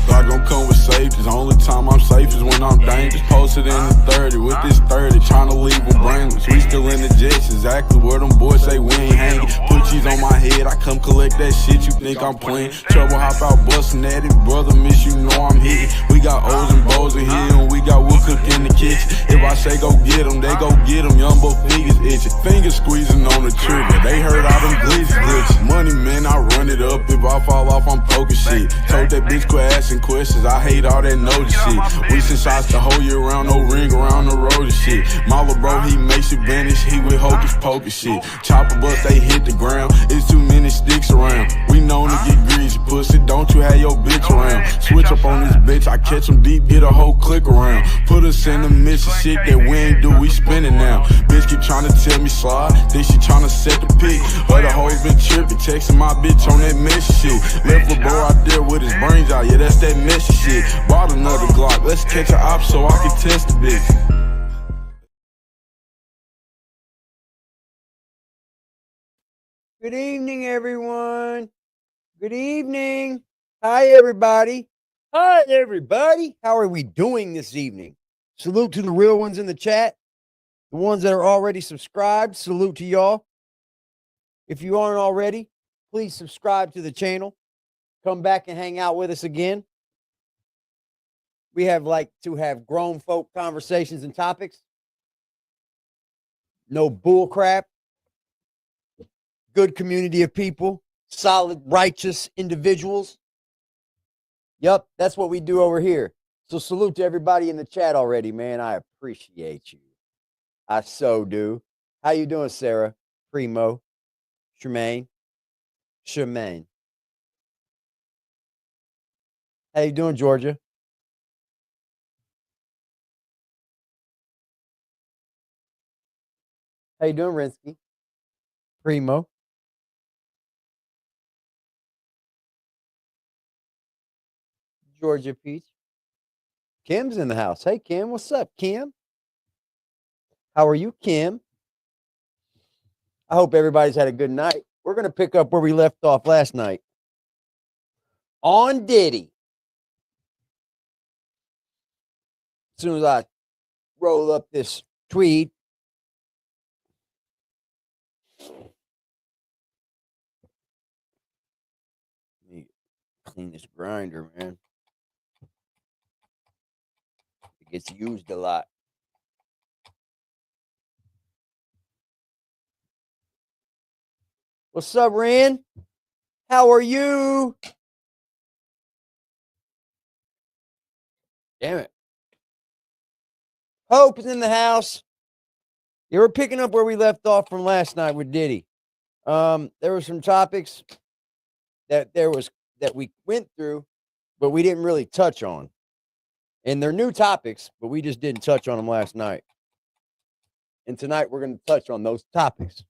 God gon' come with safety. The only time I'm safe is when I'm dangerous. Posted in the 30 with this 30, tryna leave them brainless. We still in the jets, exactly where them boys say we ain't hanging. Put cheese on my head, I come collect that shit. You think I'm playing? Trouble hop out bustin' at it, brother. Miss you know I'm hitting. We got O's and Bo's in here, and we got wood cook in the kitchen. If I say go get 'em, they go get 'em. Young boy fingers itching, fingers squeezing on the trigger. They heard all them glitches. Money man, I run it up. If I fall off, I'm poking shit. Told that bitch quit asking questions. I hate all that notice shit. We send shots the whole year round, no ring around the road and shit. My little bro, he makes it vanish. He with hocus pocus shit. Chopper bust, they hit the ground. It's too many sticks around. We known to get greasy, pussy. Don't you have your bitch around? Switch up on this bitch. I catch him deep, get a whole click around. Put us in the midst of shit that we ain't do. We spinning now. Bitch keep trying to tell me slide. Think she trying to set the pick. But the hoes been tripping, texting my bitch on that messy shit. Left a bro out there with his brains out. Yeah, that's that messy shit. Bought another Glock. Let's catch an op so I can test the bitch. Good evening, everyone. Good evening. Hi, everybody. Hi, everybody. How are we doing this evening? Salute to the real ones in the chat. The ones that are already subscribed, salute to y'all. If you aren't already, please subscribe to the channel. Come back and hang out with us again. We like to have grown folk conversations and topics. No bull crap. Good community of people. Solid, righteous individuals. Yep, that's what we do over here. So salute to everybody in the chat already, man. I appreciate you. I so do. How you doing, Sarah? Primo? Tremaine? How you doing, Georgia? How you doing, Rinsky? Primo? Georgia Peach? Kim's in the house. Hey, Kim. What's up, Kim? How are you, Kim? I hope everybody's had a good night. We're going to pick up where we left off last night. On Diddy. As soon as I roll up this tweet, let me clean this grinder, man. It gets used a lot. What's up, Ren? How are you? Damn it. Hope is in the house. You were picking up where we left off from last night with Diddy. There were some topics that we went through, but we didn't really touch on. And they're new topics, but we just didn't touch on them last night. And tonight we're going to touch on those topics.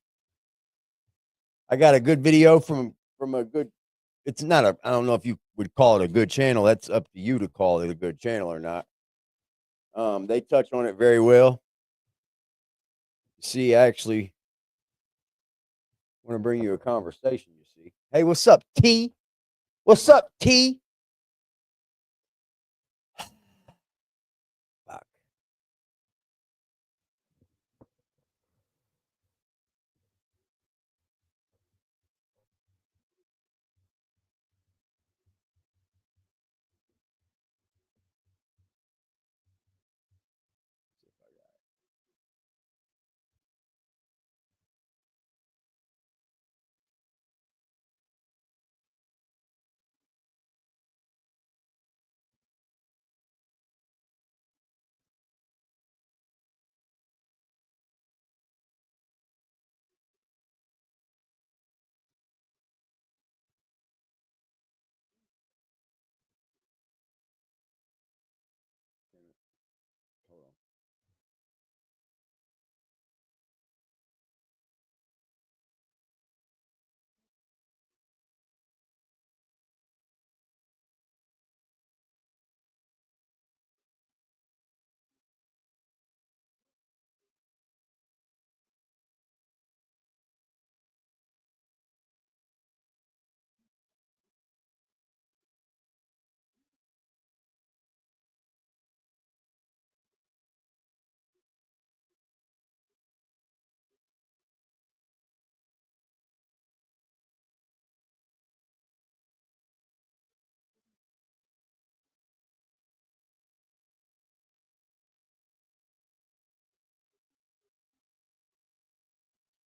I got a good video from a good, it's not a, I don't know if you would call it a good channel. That's up to you to call it a good channel or not. They touch on it very well. See, I actually want to bring you a conversation, you see. Hey, what's up, T? What's up, T?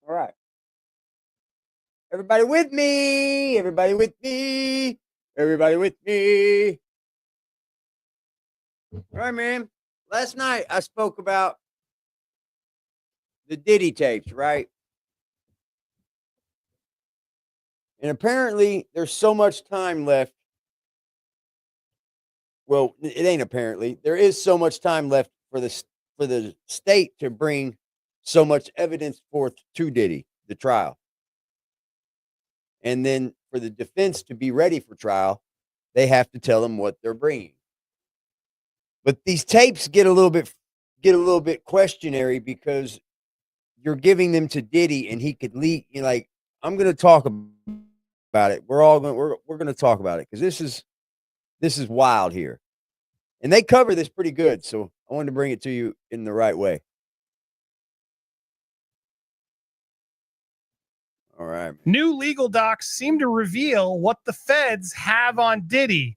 All right. Everybody with me. Everybody with me. Everybody with me. All right, man. Last night I spoke about the Diddy tapes, right? And apparently there's so much time left. Well, it ain't apparently. There is so much time left for the state to bring so much evidence forth to Diddy, the trial. And then for the defense to be ready for trial, they have to tell them what they're bringing. But these tapes get a little bit questionary because you're giving them to Diddy and he could leak. You know, like, I'm going to talk about it. We're going to talk about it because this is wild here. And they cover this pretty good, so I wanted to bring it to you in the right way. All right. New legal docs seem to reveal what the feds have on Diddy,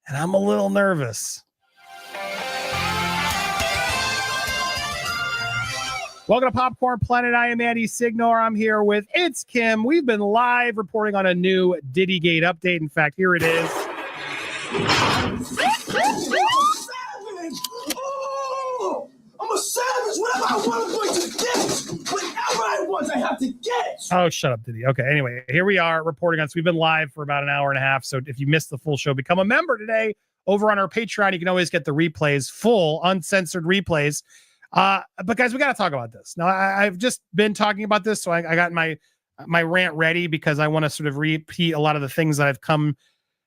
and I'm a little nervous. Welcome to Popcorn Planet. I am Andy Signor. I'm here with It's Kim. We've been live reporting on a new Diddygate update. In fact, here it is. Oh, I'm a savage. Whatever I want, I'm going to get. Whatever I want, I have to get. Oh, shut up, Diddy. Okay, anyway, here we are reporting on. So we've been live for about an hour and a half. So if you missed the full show, become a member today over on our Patreon. You can always get the replays, full, uncensored replays. But guys, we got to talk about this. Now, I've just been talking about this, so I got my rant ready because I want to sort of repeat a lot of the things that I've come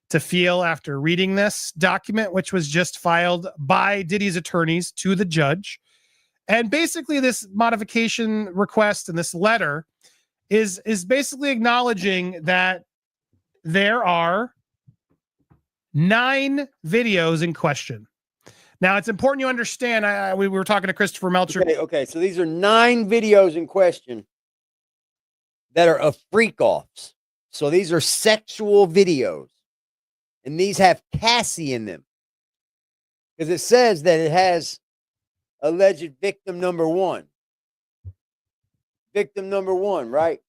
to feel after reading this document, which was just filed by Diddy's attorneys to the judge. And basically this modification request and this letter is basically acknowledging that there are 9 videos in question. Now, it's important you understand, we were talking to Christopher Melcher. Okay, so these are 9 videos in question that are of freak-offs. So these are sexual videos. And these have Cassie in them. Because it says that it has alleged victim number 1. Victim number 1, right?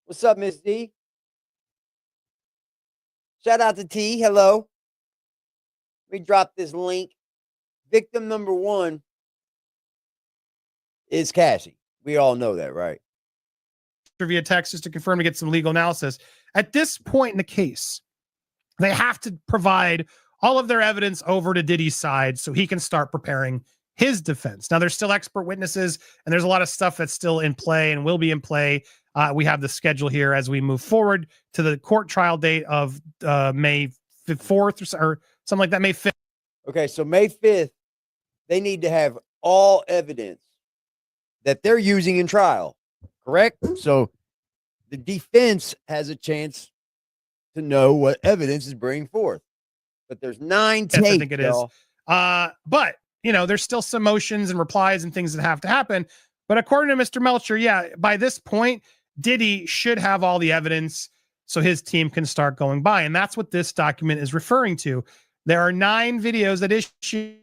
What's up, Miss D? Shout out to T. Hello. Let me drop this link. Victim number 1 is Cassie. We all know that, right? Via text just to confirm to get some legal analysis. At this point in the case, they have to provide all of their evidence over to Diddy's side so he can start preparing his defense. Now, there's still expert witnesses, and there's a lot of stuff that's still in play and will be in play. We have the schedule here as we move forward to the court trial date of May 4th or something like that, May 5th. Okay, so May 5th, they need to have all evidence that they're using in trial, correct? So the defense has a chance to know what evidence is bringing forth. But there's 9 tapes, I think it y'all. is. But, you know, there's still some motions and replies and things that have to happen. But according to Mr. Melcher, yeah, by this point, Diddy should have all the evidence so his team can start going by. And that's what this document is referring to. There are 9 videos that issue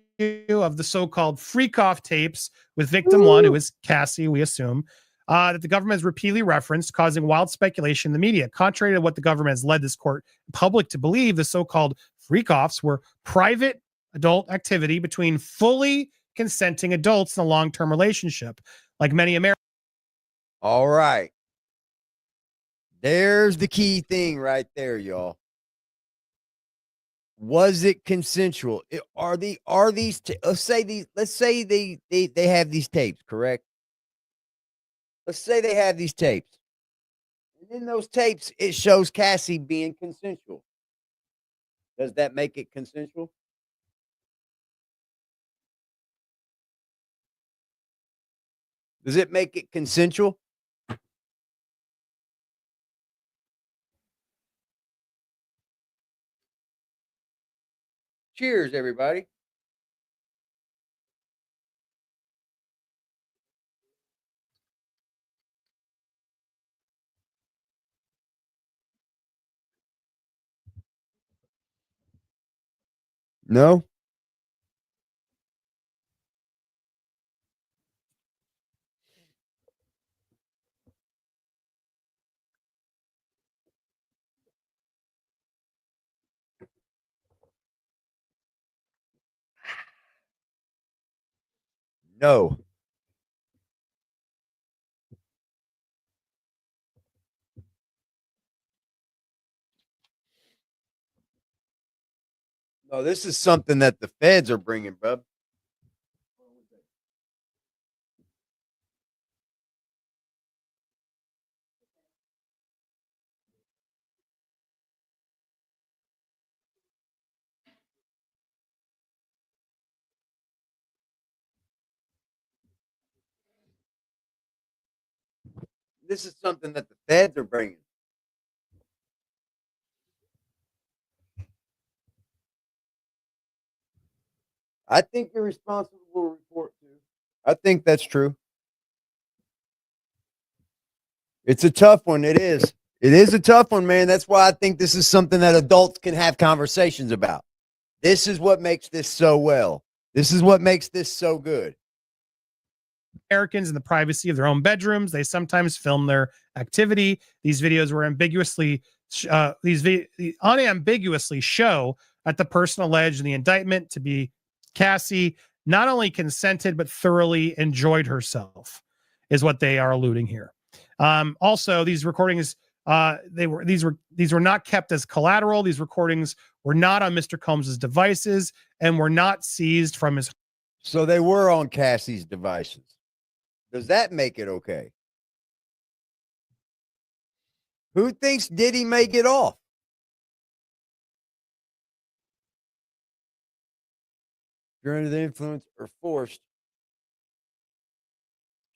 of the so-called freak-off tapes with victim 1, who is Cassie, we assume, that the government has repeatedly referenced, causing wild speculation in the media. Contrary to what the government has led this court public to believe, the so-called freak-offs were private adult activity between fully consenting adults in a long-term relationship. Like many Americans. All right. There's the key thing right there, y'all. Was it consensual? Let's say they have these tapes, correct? Let's say they have these tapes. And in those tapes, it shows Cassie being consensual. Does that make it consensual? Does it make it consensual? Cheers, everybody. No? No. No, this is something that the feds are bringing, bub. This is something that the feds are bringing. I think you're responsible for report too. I think that's true. It's a tough one. It is. It is a tough one, man. That's why I think this is something that adults can have conversations about. This is what makes this so well. This is what makes this so good. Americans in the privacy of their own bedrooms. They sometimes film their activity. These videos were unambiguously show that the person alleged in the indictment to be Cassie not only consented but thoroughly enjoyed herself, is what they are alluding here. Also, these recordings these were not kept as collateral. These recordings were not on Mr. Combs's devices and were not seized from his. So they were on Cassie's devices. Does that make it okay? Who thinks Diddy may get off? If you're under the influence or forced,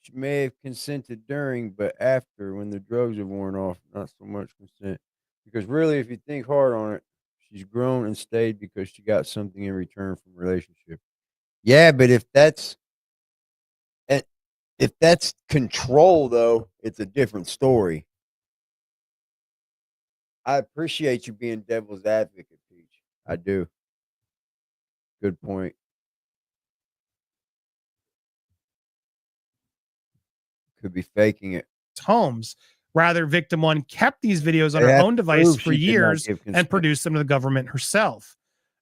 she may have consented during, but after, when the drugs have worn off, not so much consent. Because really, if you think hard on it, she's grown and stayed because she got something in return from relationship. Yeah, but if that's control, though, it's a different story. I appreciate you being devil's advocate, Peach. I do. Good point. Could be faking it. Homes. Rather, victim one kept these videos on her own device for years and produced them to the government herself.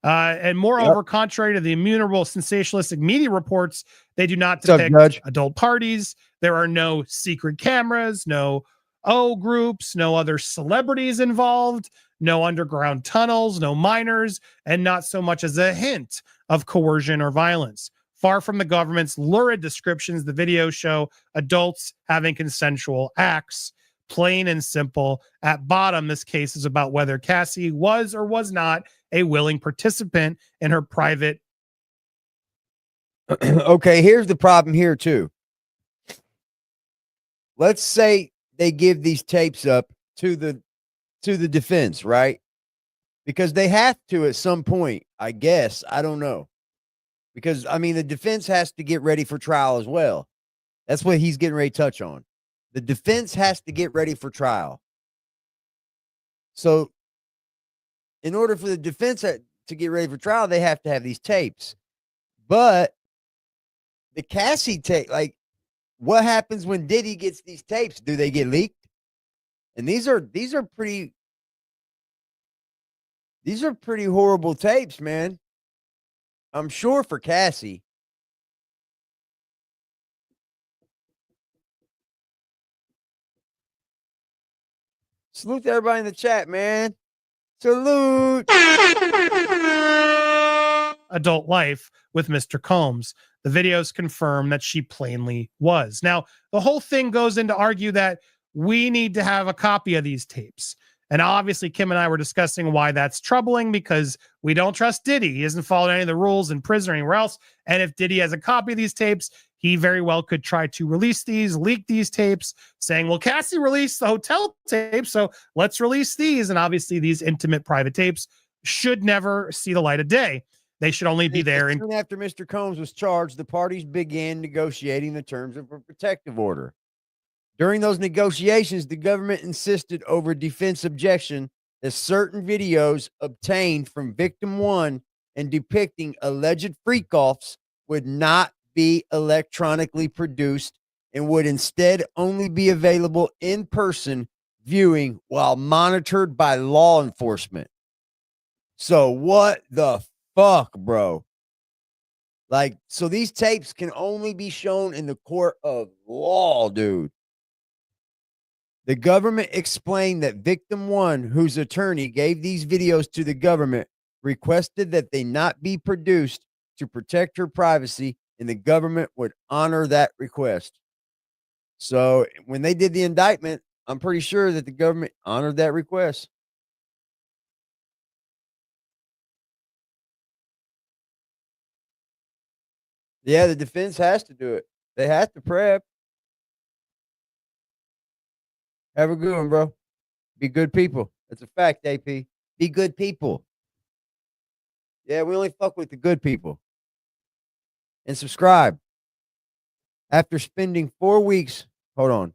And moreover, contrary to the innumerable sensationalistic media reports, they do not depict adult parties. There are no secret cameras, no O groups, no other celebrities involved, no underground tunnels, no minors, and not so much as a hint of coercion or violence. Far from the government's lurid descriptions, the videos show adults having consensual acts. Plain and simple. At bottom, this case is about whether Cassie was or was not a willing participant in her private. Okay, here's the problem here too. Let's say they give these tapes up to the defense, right? Because they have to at some point, I guess. I don't know. Because, I mean, the defense has to get ready for trial as well. That's what he's getting ready to touch on. The defense has to get ready for trial. So, in order for the defense to get ready for trial, they have to have these tapes. But the Cassie tape, like, what happens when Diddy gets these tapes? Do they get leaked? And these are pretty horrible tapes, man. I'm sure for Cassie. Salute to everybody in the chat, man. Salute. Adult life with Mr. Combs. The videos confirm that she plainly was. Now, the whole thing goes in to argue that we need to have a copy of these tapes. And obviously, Kim and I were discussing why that's troubling because we don't trust Diddy. He hasn't followed any of the rules in prison or anywhere else. And if Diddy has a copy of these tapes, he very well could try to release these, leak these tapes, saying, well, Cassie released the hotel tapes, so let's release these. And obviously, these intimate private tapes should never see the light of day. They should only be there. Soon after Mr. Combs was charged, the parties began negotiating the terms of a protective order. During those negotiations, the government insisted over defense objection that certain videos obtained from victim one and depicting alleged freak-offs would not be electronically produced and would instead only be available in person viewing while monitored by law enforcement. So what the fuck, bro? Like, so these tapes can only be shown in the court of law, dude. The government explained that victim one, whose attorney gave these videos to the government, requested that they not be produced to protect her privacy, and the government would honor that request. So when they did the indictment, I'm pretty sure that the government honored that request. Yeah, the defense has to do it. They have to prep. Have a good one, bro. Be good people. That's a fact, AP. Be good people. Yeah, we only fuck with the good people. And subscribe. After spending 4 weeks, hold on.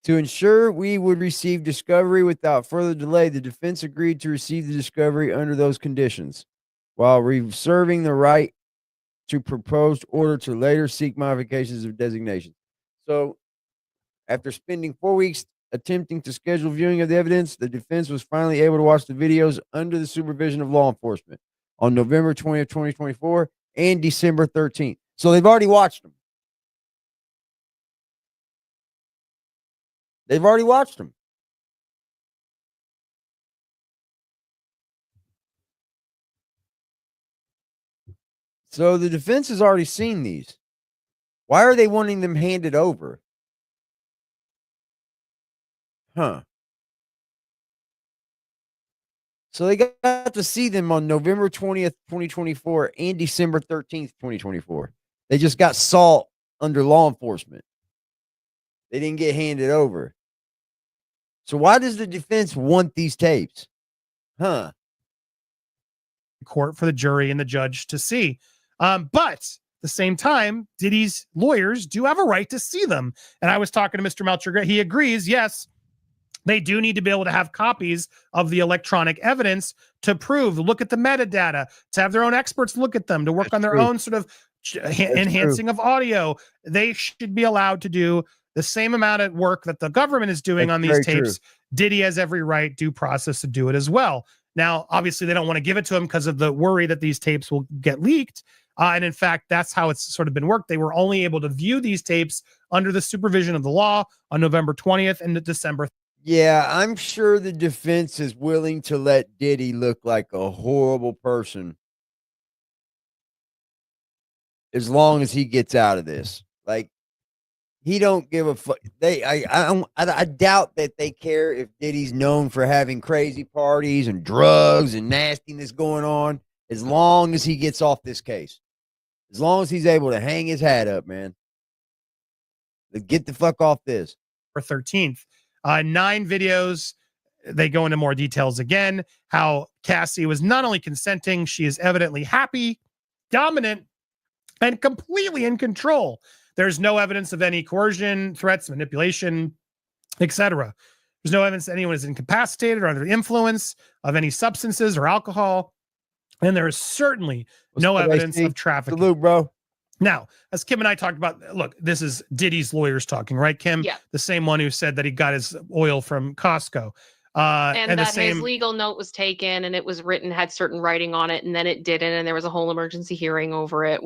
To ensure we would receive discovery without further delay, the defense agreed to receive the discovery under those conditions, while reserving the right to proposed order to later seek modifications of designation. So, after spending 4 weeks attempting to schedule viewing of the evidence, the defense was finally able to watch the videos under the supervision of law enforcement on November 20th, 2024 and December 13th. So they've already watched them. They've already watched them. So the defense has already seen these. Why are they wanting them handed over? Huh. So they got to see them on November 20th, 2024 and December 13th, 2024. They just got saw under law enforcement. They didn't get handed over. So why does the defense want these tapes? Huh. Court for the jury and the judge to see. But at the same time, Diddy's lawyers do have a right to see them. And I was talking to Mr. Melcher. He agrees, yes, they do need to be able to have copies of the electronic evidence to prove, look at the metadata, to have their own experts look at them, to work on their own sort of enhancing of audio. They should be allowed to do the same amount of work that the government is doing on these tapes. Diddy has every right, due process, to do it as well. Now, obviously, they don't want to give it to him because of the worry that these tapes will get leaked. And in fact, that's how it's sort of been worked. They were only able to view these tapes under the supervision of the law on November 20th and December. Yeah, I'm sure the defense is willing to let Diddy look like a horrible person as long as he gets out of this. Like, he don't give a fuck. I doubt that they care if Diddy's known for having crazy parties and drugs and nastiness going on, as long as he gets off this case. As long as he's able to hang his hat up, man. Get the fuck off this. For 13th. 9 videos. They go into more details again. How Cassie was not only consenting, she is evidently happy, dominant, and completely in control. There's no evidence of any coercion, threats, manipulation, etc. There's no evidence that anyone is incapacitated or under the influence of any substances or alcohol. And there is certainly no evidence of trafficking. Salute, bro. Now, as Kim and I talked about, look, this is Diddy's lawyers talking, right, Kim? Yeah. The same one who said that he got his oil from Costco. And that the same, his legal note was taken and it was written, had certain writing on it, and then it didn't, and there was a whole emergency hearing over it.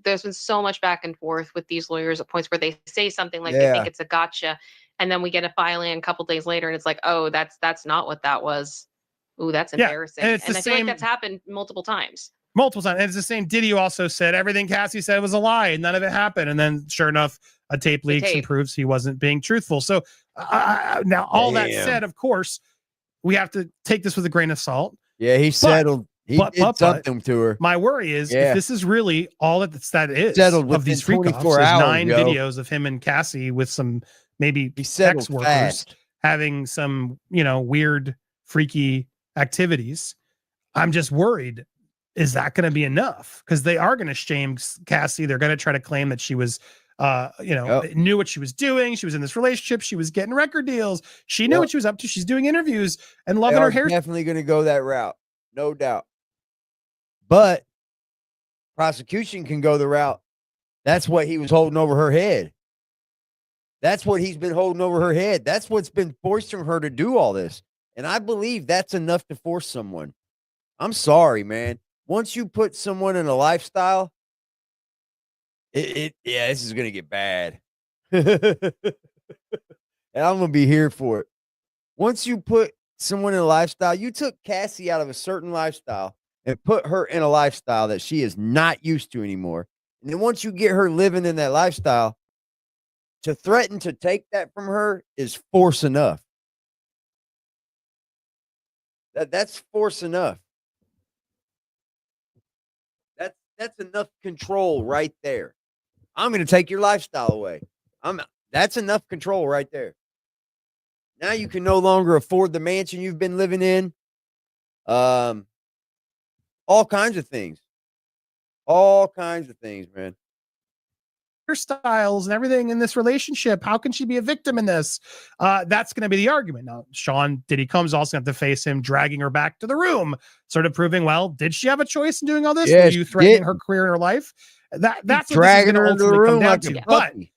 There's been so much back and forth with these lawyers at points where they say something like they think it's a gotcha, and then we get a filing a couple days later and it's like, oh, that's not what that was. Ooh, that's embarrassing. And it's the I feel like same- that's happened multiple times. multiple times. And it's the same. Diddy also said everything Cassie said was a lie and none of it happened. And then sure enough, a tape leaks and proves he wasn't being truthful. So now all that said, of course, we have to take this with a grain of salt. Yeah, he settled. He did something to her. My worry is if this is really all that is settled of these freak offs, 9 videos of him and Cassie with some maybe sex workers having some, weird, freaky activities. I'm just worried. Is that going to be enough? Because they are going to shame Cassie. They're going to try to claim that she was, knew what she was doing. She was in this relationship. She was getting record deals. She knew what she was up to. She's doing interviews and loving her hair. Definitely going to go that route. No doubt. But prosecution can go the route. That's what he was holding over her head. That's what he's been holding over her head. That's what's been forcing her to do all this. And I believe that's enough to force someone. I'm sorry, man. Once you put someone in a lifestyle, yeah, this is gonna get bad. And I'm gonna be here for it. Once you put someone in a lifestyle, you took Cassie out of a certain lifestyle and put her in a lifestyle that she is not used to anymore. And then once you get her living in that lifestyle, to threaten to take that from her is force enough. That's force enough. That's enough control right there. I'm going to take your lifestyle away. That's enough control right there. Now you can no longer afford the mansion you've been living in. All kinds of things. All kinds of things, man. Styles and everything in this relationship. How can she be a victim in this? That's going to be the argument. Now, Sean Diddy Combs also have to face him dragging her back to the room, sort of proving, well, did she have a choice in doing all this? Yes, Were you threatening her career and her life? That's dragging what her this is into the ultimately room come down like to. a But puppy.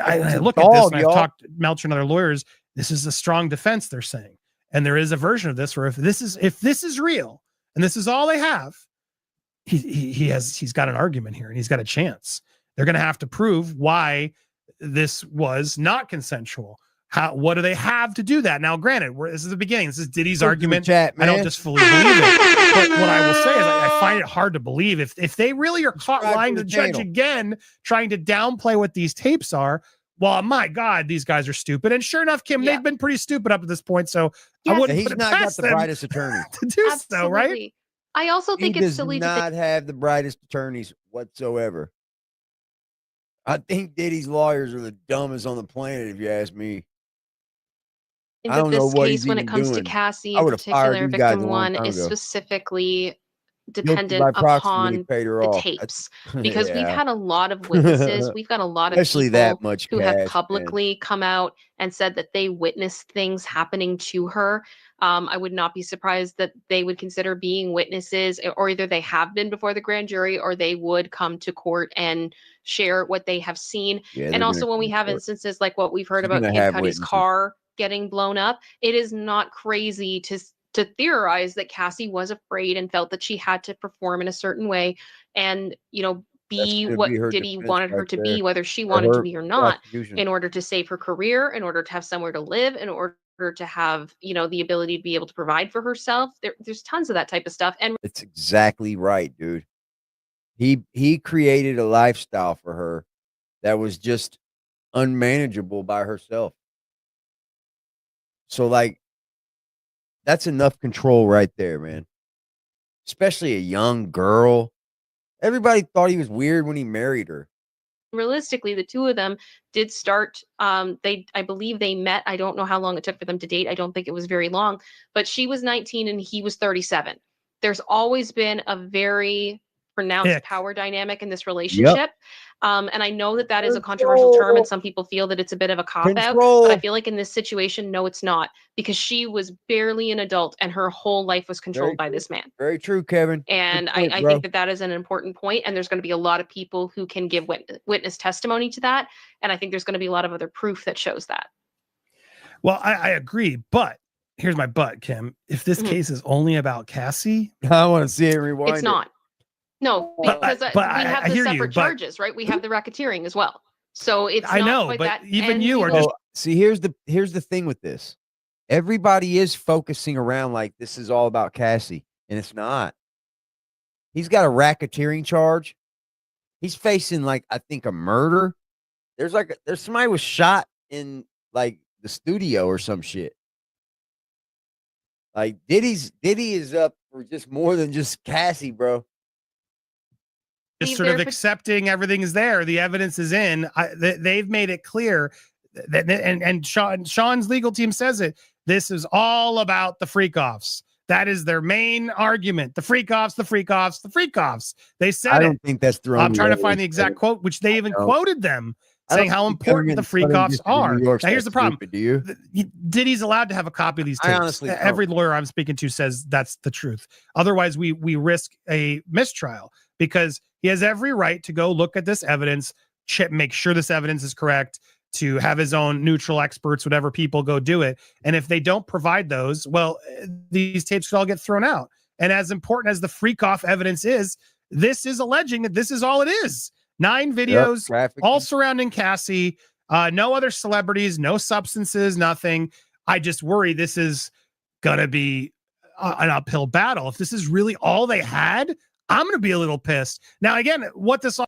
I look dog, at this and I've y'all. talked to Melcher and other lawyers. This is a strong defense, they're saying. And there is a version of this where if this is real and this is all they have, he's got an argument here and he's got a chance. They're going to have to prove why this was not consensual. What do they have to do that? Now, granted, this is the beginning. This is Diddy's argument. Chat, I don't just fully believe it. But what I will say is I find it hard to believe if they really are caught lying to the judge again, trying to downplay what these tapes are. Well, my God, these guys are stupid. And sure enough, Kim, they've been pretty stupid up to this point. So I wouldn't He's put it not got past the them brightest attorney. to do so, Absolutely. right? I also think it's does silly to not have the brightest attorneys whatsoever. I think Diddy's lawyers are the dumbest on the planet, if you ask me. I don't know this what case he's when even it comes doing. to Cassie I in would have fired particular, these guys a victim long one time is ago. specifically Guilty dependent by proxy when he upon paid her the off. tapes because we've Yeah. had a lot of witnesses. We've got a lot of Especially people that much who have cash, man. publicly come out and said that they witnessed things happening to her. I would not be surprised that they would consider being witnesses, or either they have been before the grand jury or they would come to court and share what they have seen. Yeah, And they're also gonna when we come to have court. instances like what we've heard She's about gonna Kid have Cudi's witnesses. car getting blown up, it is not crazy to theorize that Cassie was afraid and felt that she had to perform in a certain way and, be should what be her Diddy defense wanted her right to there. be, whether she Or wanted to her be or not, prosecution. in order to save her career, in order to have somewhere to live, in order to have, the ability to be able to provide for herself. There's tons of that type of stuff. And It's exactly right, dude. He created a lifestyle for her that was just unmanageable by herself. So, like, that's enough control right there, man. Especially a young girl. Everybody thought he was weird when he married her. realistically, the two of them did start, I believe they met. I don't know how long it took for them to date. I don't think it was very long, but she was 19 and he was 37. There's always been a very pronounced power dynamic in this relationship. And I know that is a controversial term and some people feel that it's a bit of a cop-out, but I feel like in this situation, no, it's not, because she was barely an adult and her whole life was controlled by this man. Very true, Kevin. And Good point, I bro. think that is an important point, and there's going to be a lot of people who can give witness testimony to that, and I think there's going to be a lot of other proof that shows that. Well, I agree, but here's my but, Kim. If this case is only about Cassie, I want to see it rewind. It's not. No, because we have the separate charges, right? We have the racketeering as well. So it's I not know, quite but that. even and you are just see. Here's the thing with this. Everybody is focusing around like this is all about Cassie, and it's not. He's got a racketeering charge. He's facing I think a murder. There's somebody was shot in the studio or some shit. Like Diddy is up for just more than just Cassie, bro. just sort of accepting everything is there. The evidence is in. They've made it clear that, and Sean's legal team says it. This is all about the freak-offs. That is their main argument. The freak-offs, the freak-offs, the freak-offs. They said I don't think that's the. I'm trying to find the exact quote, which they even quoted them, saying how important the freak-offs are. Now, here's the problem. Do you? Diddy's allowed to have a copy of these tapes. I honestly don't. Every lawyer I'm speaking to says that's the truth. Otherwise, we risk a mistrial because he has every right to go look at this evidence, make sure this evidence is correct, to have his own neutral experts, whatever people go do it. And if they don't provide those, well, these tapes could all get thrown out. And as important as the freak off evidence is, this is alleging that this is all it is. 9 videos, all surrounding Cassie, no other celebrities, no substances, nothing. I just worry this is going to be an uphill battle. If this is really all they had, I'm going to be a little pissed. Now, again, what this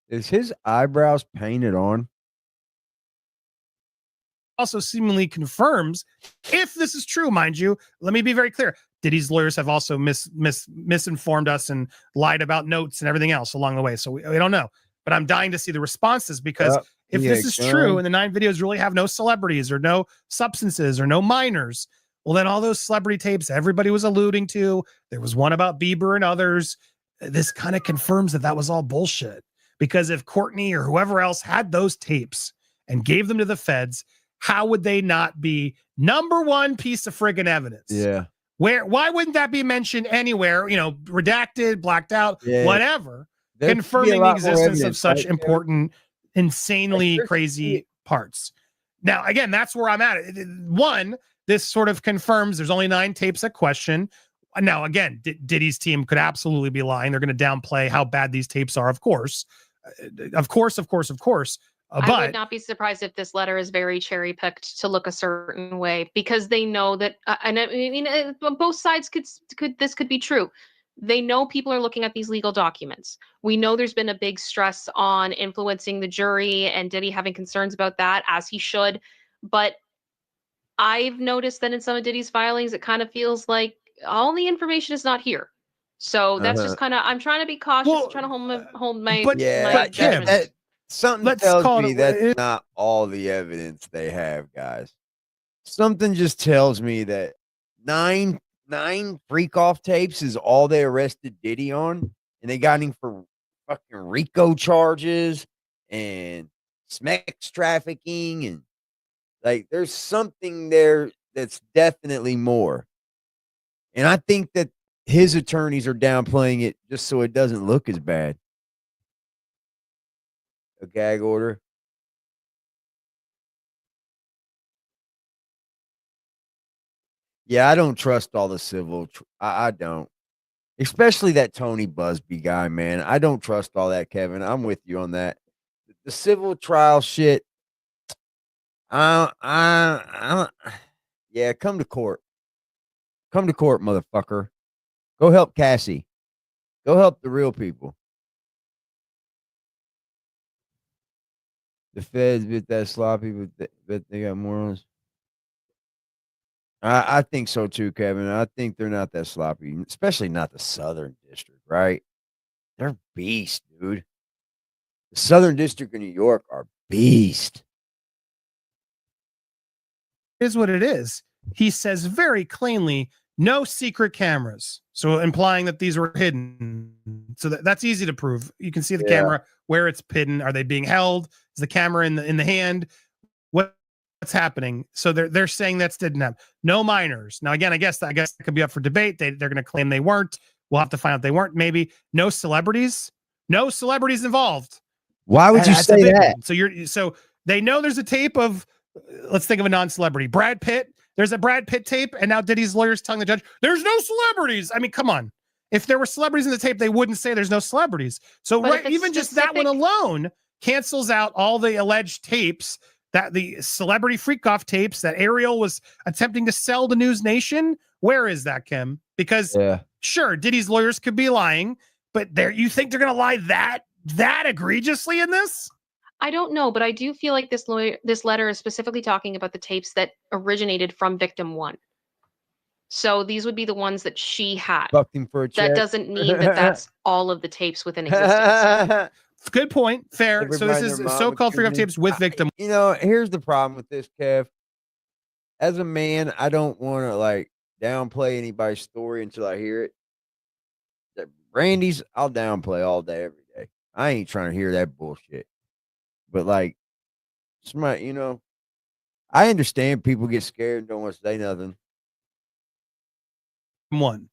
is his eyebrows painted on? Also seemingly confirms, if this is true, mind you, let me be very clear. Diddy's lawyers have also misinformed us and lied about notes and everything else along the way. So we don't know, but I'm dying to see the responses, because if this is true and the 9 videos really have no celebrities or no substances or no minors, well, then all those celebrity tapes everybody was alluding to, there was one about Bieber and others. This kind of confirms that that was all bullshit, because if Courtney or whoever else had those tapes and gave them to the feds, how would they not be #1 piece of friggin' evidence? Yeah. Why wouldn't that be mentioned anywhere? You know, redacted, blacked out, whatever, confirming the existence of such important, insanely crazy parts. Now, again, that's where I'm at. One, this sort of confirms there's only 9 tapes at question. Now, again, Diddy's team could absolutely be lying. They're going to downplay how bad these tapes are, of course. Of course. I would not be surprised if this letter is very cherry picked to look a certain way, because they know that, and I mean, both sides could be true. They know people are looking at these legal documents. We know there's been a big stress on influencing the jury, and Diddy having concerns about that, as he should. But I've noticed that in some of Diddy's filings, it kind of feels like all the information is not here. So that's just kind of, I'm trying to be cautious, trying to hold my judgment. Something tells me that's not all the evidence they have, guys. Something just tells me that nine freak off tapes is all they arrested Diddy on, and they got him for fucking RICO charges and sex trafficking, and like there's something there that's definitely more. And I think that his attorneys are downplaying it just so it doesn't look as bad. A gag order. Yeah, I don't trust all the civil. I don't. Especially that Tony Busby guy, man. I don't trust all that, Kevin. I'm with you on that. The civil trial shit. Yeah, come to court. Come to court, motherfucker. Go help Cassie. Go help the real people. The feds bit that sloppy, but they got morons. I think so too, Kevin. I think they're not that sloppy, especially not the Southern District, right? They're beast, dude. The Southern District of New York are beast. Is what it is. He says very plainly, no secret cameras. So implying that these were hidden. So that's easy to prove. You can see the camera where it's hidden. Are they being held? Is the camera in the hand? What's happening? So they're saying that's didn't have no minors. Now again, I guess that could be up for debate. They're going to claim they weren't. We'll have to find out they weren't. Maybe no celebrities involved. Why would you say that? So they know there's a tape of, let's think of a non-celebrity, Brad Pitt. There's a Brad Pitt tape, and now Diddy's lawyers telling the judge there's no celebrities. I mean, come on. If there were celebrities in the tape, they wouldn't say there's no celebrities. So even just that one alone cancels out all the alleged tapes, that the celebrity freak off tapes that Ariel was attempting to sell to News Nation. Where is that, Kim? Because sure, Diddy's lawyers could be lying, but you think they're going to lie that egregiously in this? I don't know, but I do feel like this letter is specifically talking about the tapes that originated from victim 1. So these would be the ones that she had. That doesn't mean that that's all of the tapes within existence. Good point. Fair. So this is so-called freak off tapes with victim. You know, here's the problem with this, Kev. As a man, I don't want to like downplay anybody's story until I hear it. Randy's, I'll downplay all day, every day. I ain't trying to hear that bullshit. But like, somebody, I understand people get scared and don't want to say nothing. One.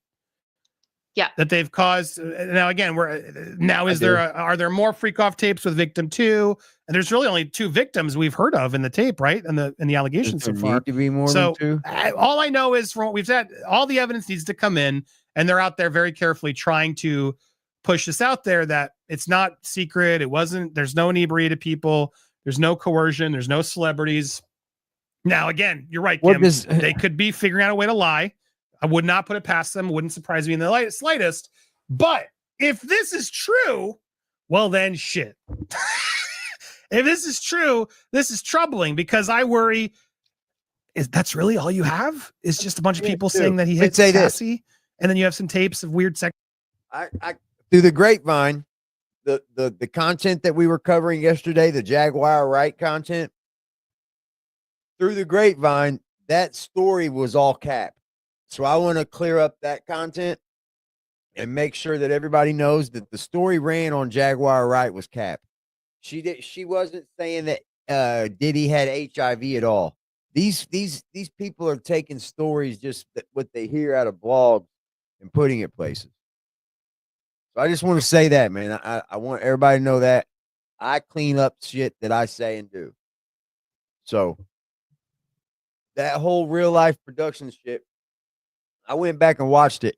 that they've caused. Now again, are there more freak off tapes with victim 2? And there's really only 2 victims we've heard of in the tape, right? And the allegations so far. Need to be more so than 2? all I know is from what we've said, all the evidence needs to come in, and they're out there very carefully trying to push this out there that it's not secret. There's no inebriated people. There's no coercion. There's no celebrities. Now, again, you're right, Kim. They could be figuring out a way to lie. I would not put it past them. It wouldn't surprise me in the slightest. But if this is true, well, then shit. If this is true, this is troubling, because I worry, that's really all you have? Is just a bunch of people saying that he hit Cassie? And then you have some tapes of weird sex. I through the grapevine, the content that we were covering yesterday, the Jaguar Wright content, through the grapevine, that story was all cap. So I want to clear up that content and make sure that everybody knows that the story ran on Jaguar Wright was cap. She wasn't saying that Diddy had HIV at all. These people are taking stories, just what they hear out of blogs, and putting it places. So I just want to say that, man. I want everybody to know that I clean up shit that I say and do. So that whole real life production shit, I went back and watched it,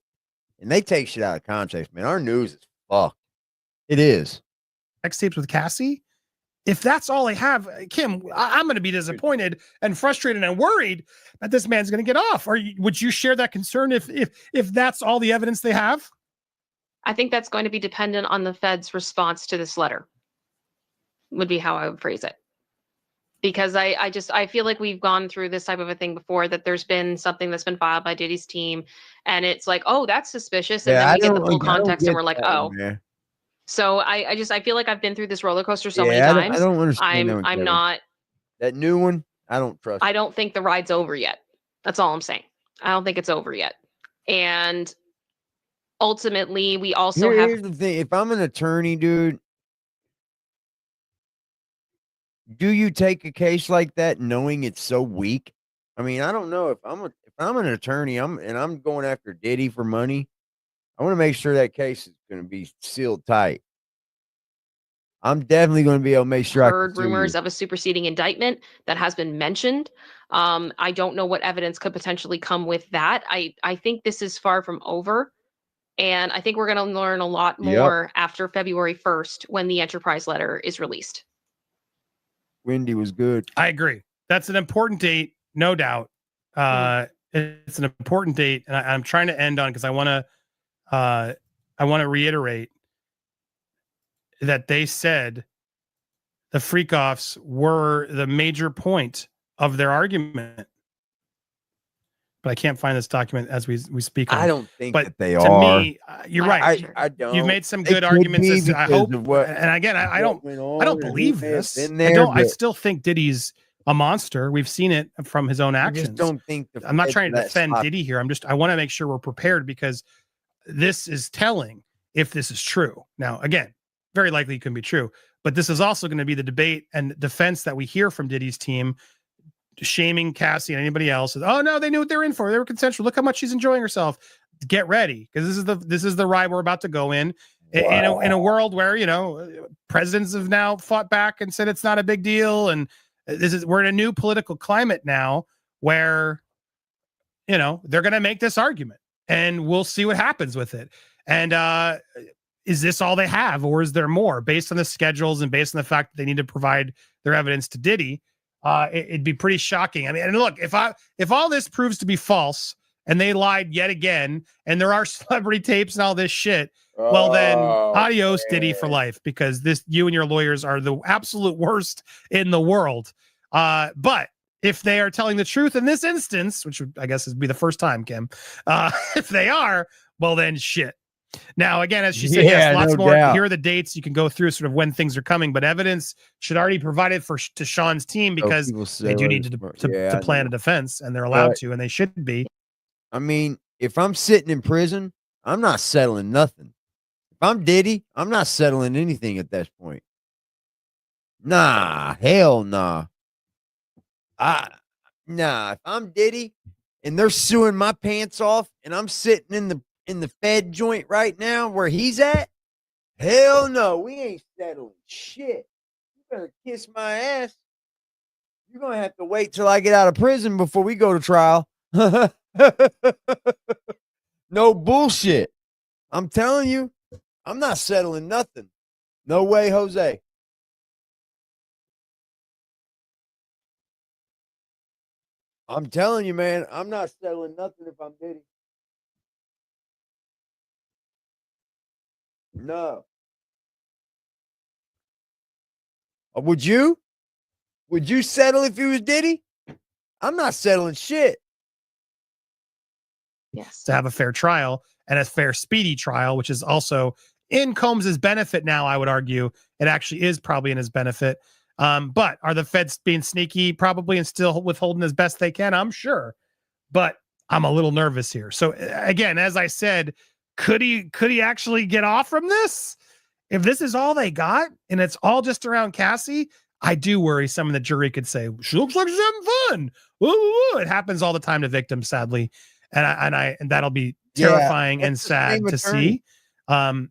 and they take shit out of context, man. Our news is fucked. It is. Sex tapes with Cassie. If that's all they have, Kim, I'm going to be disappointed and frustrated and worried that this man's going to get off. Would you share that concern if that's all the evidence they have? I think that's going to be dependent on the Fed's response to this letter, would be how I would phrase it. Because I feel like we've gone through this type of a thing before, that there's been something that's been filed by Diddy's team, and it's like, oh, that's suspicious. And then we get the full context and we're like, oh. Man. So I feel like I've been through this roller coaster so many times. I don't understand. I'm not. That new one, I don't trust. I don't think the ride's over yet. That's all I'm saying. I don't think it's over yet. And ultimately, we also Here's the thing. If I'm an attorney, dude, do you take a case like that knowing it's so weak? I mean, I don't know. If I'm an attorney, I'm going after Diddy for money, I want to make sure that case is going to be sealed tight. I'm definitely going to be able to make sure heard rumors of a superseding indictment that has been mentioned. I don't know what evidence could potentially come with that. I think this is far from over. And I think we're going to learn a lot more after February 1st, when the Enterprise letter is released. Wendy was good. I agree. That's an important date, no doubt. It's an important date, and I'm trying to end on, because I want to reiterate that they said the freak-offs were the major point of their argument. But I can't find this document as we speak. I don't think that they are. To me, you're right. I don't. You've made some good arguments. I hope. And again, I don't believe this. I still think Diddy's a monster. We've seen it from his own actions. I just don't think I'm not trying to defend Diddy here. I want to make sure we're prepared, because this is telling if this is true. Now, again, very likely it can be true, but this is also going to be the debate and defense that we hear from Diddy's team, shaming Cassie and anybody else. Oh no, they knew what they were in for. They were consensual. Look how much she's enjoying herself. Get ready, because this is the ride we're about to go in. Wow. In a world where, presidents have now fought back and said it's not a big deal, and we're in a new political climate now where they're going to make this argument, and we'll see what happens with it. And is this all they have, or is there more? Based on the schedules and based on the fact that they need to provide their evidence to Diddy, it'd be pretty shocking. I mean, and look, if all this proves to be false and they lied yet again, and there are celebrity tapes and all this shit, well then, adios, man. Diddy for life, because you and your lawyers are the absolute worst in the world. But if they are telling the truth in this instance, which I guess would be the first time, Kim, if they are, well then shit. Now, again, as she said, yes, lots more. Doubt. Here are the dates you can go through, sort of when things are coming, but evidence should already be provided to Sean's team, because they do need to plan a defense, and they're allowed to, and they should be. I mean, if I'm sitting in prison, I'm not settling nothing. If I'm Diddy, I'm not settling anything at this point. Nah, hell nah. If I'm Diddy and they're suing my pants off and I'm sitting in the in the Fed joint right now where he's at? Hell no, we ain't settling shit. You better kiss my ass. You're going to have to wait till I get out of prison before we go to trial. No bullshit. I'm telling you, I'm not settling nothing. No way, Jose. I'm telling you, man, I'm not settling nothing if I'm Diddy. No. Would you? Would you settle if you was Diddy? I'm not settling shit. Yes. To have a fair trial and a fair, speedy trial, which is also in Combs's benefit now, I would argue. It actually is probably in his benefit. But are the feds being sneaky? Probably, and still withholding as best they can, I'm sure. But I'm a little nervous here. So again, as I said, could he actually get off from this? If this is all they got and it's all just around Cassie, I do worry some of the jury could say, she looks like she's having fun. Woo, woo, woo. It happens all the time to victims, sadly. And that'll be terrifying and sad to see.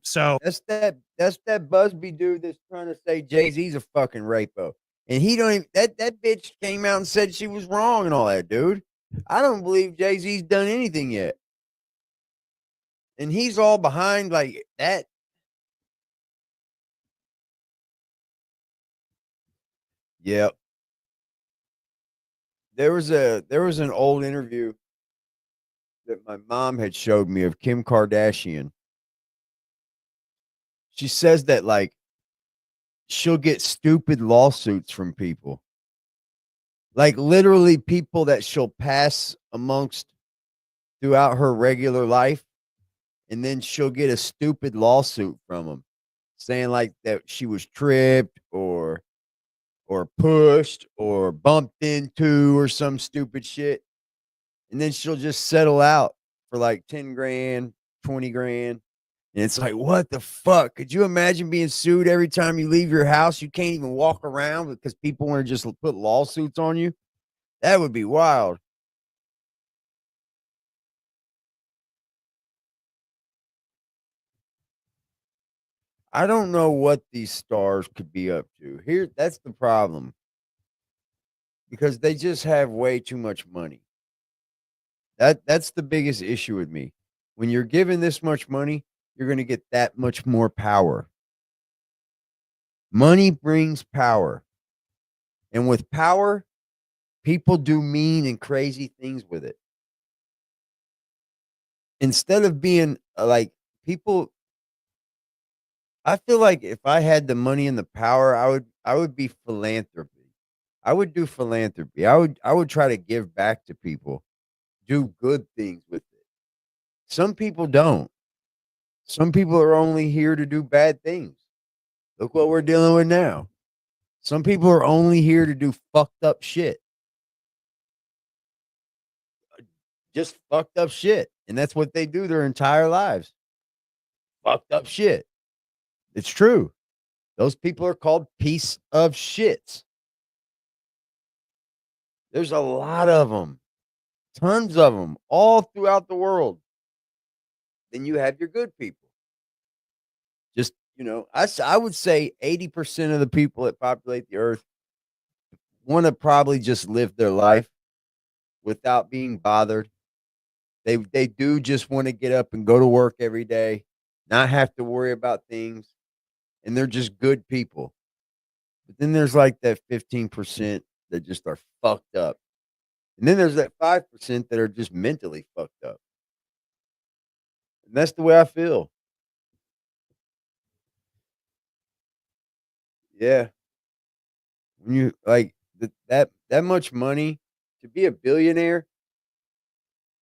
So that's that Busby dude that's trying to say Jay-Z's a fucking rapo. And he don't even, that bitch came out and said she was wrong and all that, dude. I don't believe Jay-Z's done anything yet. And he's all behind like that. Yep. There was an old interview that my mom had showed me of Kim Kardashian. She says that like she'll get stupid lawsuits from people. Like literally people that she'll pass amongst throughout her regular life, and then she'll get a stupid lawsuit from them saying like that she was tripped or pushed or bumped into or some stupid shit. And then she'll just settle out for like 10 grand, 20 grand. And it's like, what the fuck? Could you imagine being sued every time you leave your house? You can't even walk around because people want to just put lawsuits on you. That would be wild. I don't know what these stars could be up to. Here, that's the problem. Because they just have way too much money. That's the biggest issue with me. When you're given this much money, you're going to get that much more power. Money brings power. And with power, people do mean and crazy things with it. Instead of being like people, I feel like if I had the money and the power, I would be philanthropy. I would do philanthropy. I would try to give back to people, do good things with it. Some people don't. Some people are only here to do bad things. Look what we're dealing with now. Some people are only here to do fucked up shit. Just fucked up shit. And that's what they do their entire lives. Fucked up shit. It's true. Those people are called piece of shits. There's a lot of them. Tons of them all throughout the world. Then you have your good people. Just, I would say 80% of the people that populate the earth want to probably just live their life without being bothered. They do just want to get up and go to work every day, not have to worry about things, and they're just good people. But then there's like that 15% that just are fucked up. And then there's that 5% that are just mentally fucked up. And that's the way I feel. Yeah. When you like that much money to be a billionaire,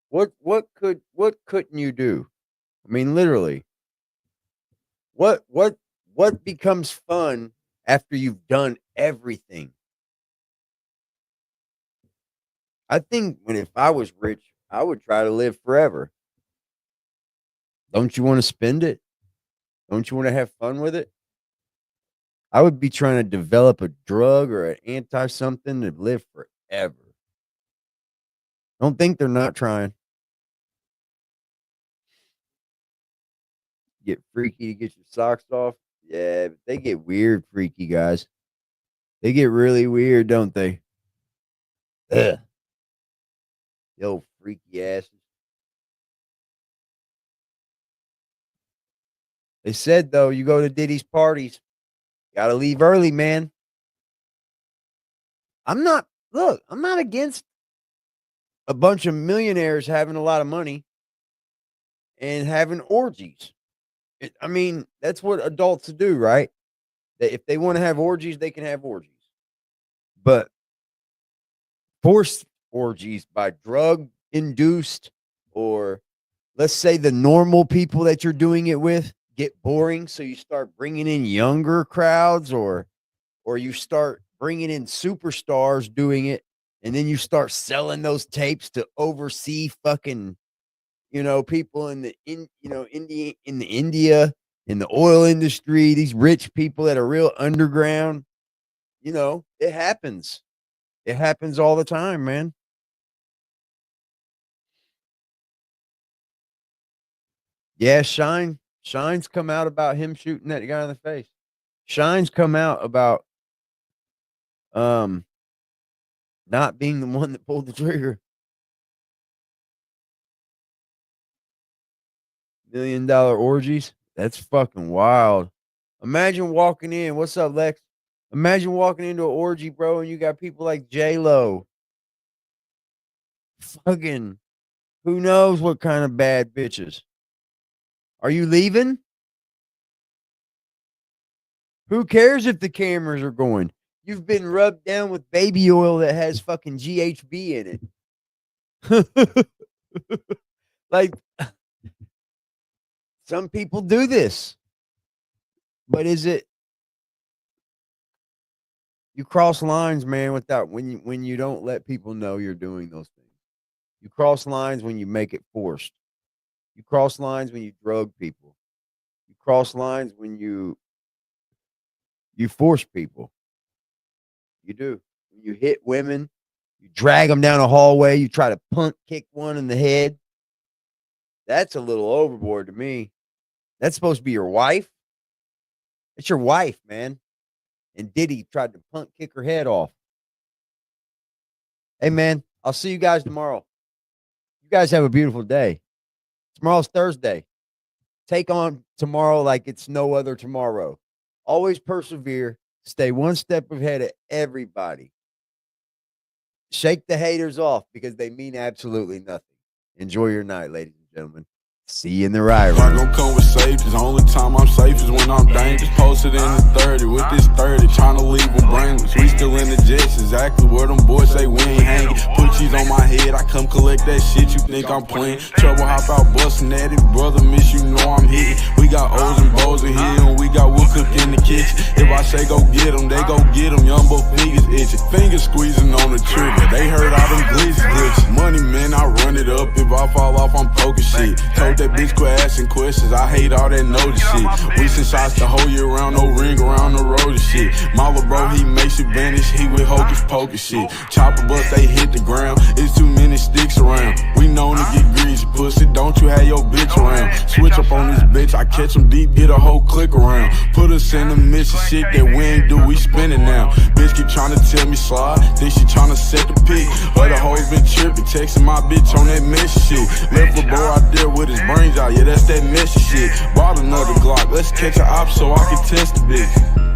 what couldn't you do? I mean, literally. What becomes fun after you've done everything? I think if I was rich, I would try to live forever. Don't you want to spend it? Don't you want to have fun with it? I would be trying to develop a drug or an anti something to live forever. Don't think they're not trying. get freaky to get your socks off. Yeah, but they get weird freaky, guys. They get really weird, don't they? Ugh. Yo, freaky asses. They said, though, you go to Diddy's parties, gotta leave early, man. I'm not against a bunch of millionaires having a lot of money and having orgies. I mean, that's what adults do, right? That if they want to have orgies, they can have orgies. But forced orgies by drug induced, or let's say the normal people that you're doing it with get boring, so you start bringing in younger crowds, or you start bringing in superstars doing it, and then you start selling those tapes to oversee fucking, people in the India, in the oil industry, these rich people that are real underground. It happens. It happens all the time, man. Yeah, Shine's come out about him shooting that guy in the face. Shine's come out about not being the one that pulled the trigger. $1 million orgies. That's fucking wild. Imagine walking in. What's up, Lex? Imagine walking into an orgy, bro, and you got people like J-Lo. Fucking who knows what kind of bad bitches. Are you leaving? Who cares if the cameras are going? You've been rubbed down with baby oil that has fucking GHB in it. Like, some people do this. But is it? You cross lines, man, when you don't let people know you're doing those things. You cross lines when you make it forced. You cross lines when you drug people. You cross lines when you force people. You do. When you hit women, you drag them down a hallway, you try to punt kick one in the head. That's a little overboard to me. That's supposed to be your wife. It's your wife, man. And Diddy tried to punt kick her head off. Hey, man, I'll see you guys tomorrow. You guys have a beautiful day. Tomorrow's Thursday. Take on tomorrow like it's no other tomorrow. Always persevere. Stay one step ahead of everybody. Shake the haters off because they mean absolutely nothing. Enjoy your night, ladies and gentlemen. See you in the ride. I gon' come with safety. The only time I'm safe is when I'm dangerous. Posted in the 30 with this 30, trying to leave them brainless. We still in the jets, exactly where them boys say we ain't hanging. Put cheese on my head, I come collect that shit. You think I'm playing? Trouble hop out busting at it, brother. Miss you know I'm hitting. We got O's and Bo's in here, and we got wood cook in the kitchen. If I say go get them, they go get them. Young boy fingers itching, fingers squeezing on the trigger. They heard all them glitches. Money man, I run it up. If I fall off, I'm poking shit. Told that bitch quit asking questions. I hate all that notice shit. We send shots the whole year round, no ring around the road and shit. My little bro, he makes it vanish. He with hocus pocus shit. Chopper bust, they hit the ground. It's too many sticks around. We known to get greasy, pussy. Don't you have your bitch around? Switch up on this bitch. I catch them deep, get a whole click around. Put us in the midst of shit that we ain't do. We spinning now. Bitch keep trying to tell me slide. Think she trying to set the pick. But the hoes been tripping, texting my bitch on that messy shit. Left a bro out there with his brains out. Yeah, that's that messy shit. Bought another Glock. Let's catch a op so I can test the bitch.